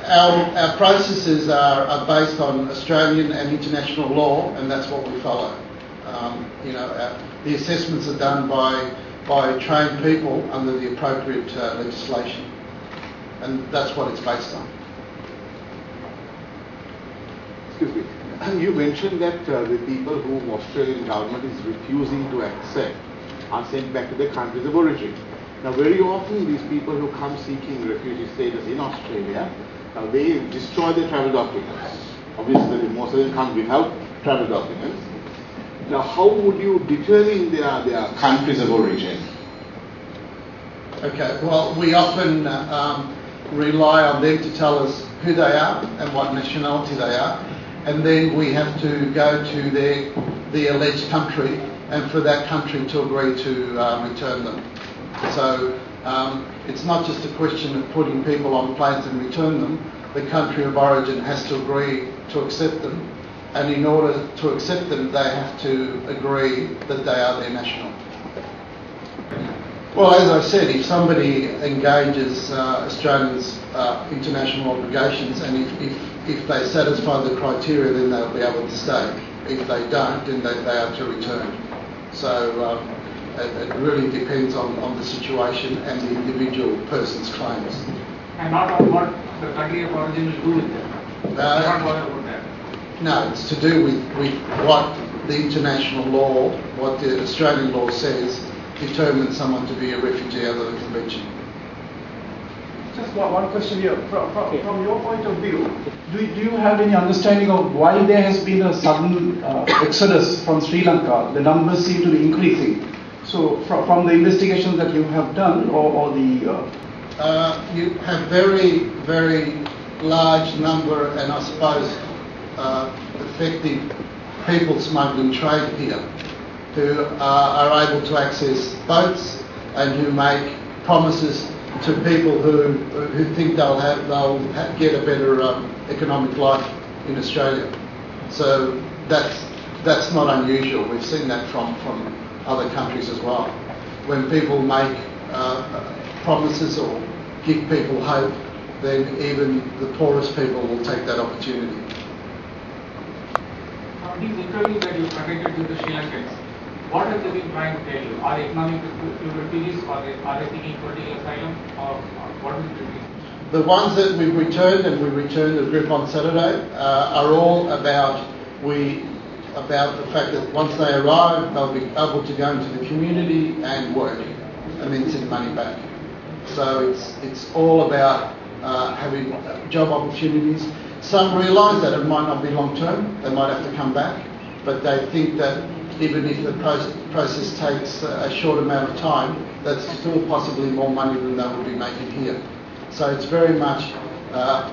our processes are based on Australian and international law, and that's what we follow. The assessments are done by trained people under the appropriate legislation, and that's what it's based on. Excuse me. You mentioned that the people whom Australian government is refusing to accept are sent back to their countries of origin. Now, very often these people who come seeking refugee status in Australia, they destroy their travel documents. Obviously, most of them come without travel documents. Now, how would you determine their countries of origin? Okay, well, we often rely on them to tell us who they are and what nationality they are, and then we have to go to the alleged country and for that country to agree to return them. So it's not just a question of putting people on planes and return them. The country of origin has to agree to accept them, and in order to accept them, they have to agree that they are their national. Well, as I said, if somebody engages Australia's international obligations, and if they satisfy the criteria, then they'll be able to stay. If they don't, then they are to return. So it really depends on the situation and the individual person's claims. And not on what the country of origin will do with them. Not bother about that. No, it's to do with what the international law, what the Australian law says, determines someone to be a refugee under the convention. Just one question here. From your point of view, do you have any understanding of why there has been a sudden exodus from Sri Lanka? The numbers seem to be increasing. So from the investigations that you have done, or the... You have very, very large number, and I suppose effective people smuggling trade here, who are able to access boats and who make promises to people who think they'll get a better economic life in Australia. So that's not unusual. We've seen that from other countries as well. When people make promises or give people hope, then even the poorest people will take that opportunity. These interviews that you conducted with the Sri Lankans, what have they been trying to tell you? Are they economic refugees, or are they seeking political asylum, or what is it? The ones that we've returned, and we returned a group on Saturday, are all about the fact that once they arrive, they'll be able to go into the community and work, and then send money back. So it's all about having job opportunities. Some realise that it might not be long term, they might have to come back, but they think that even if the process takes a short amount of time, that's still possibly more money than they would be making here. So it's very much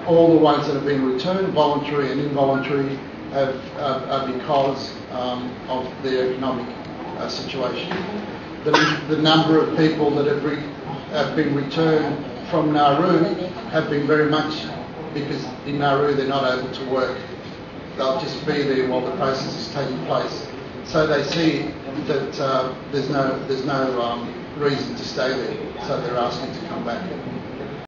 all the ones that have been returned, voluntary and involuntary, are because of their economic situation. The number of people that have been returned from Nauru have been very much because in Nauru they're not able to work. They'll just be there while the process is taking place. So they see that there's no reason to stay there, so they're asking to come back.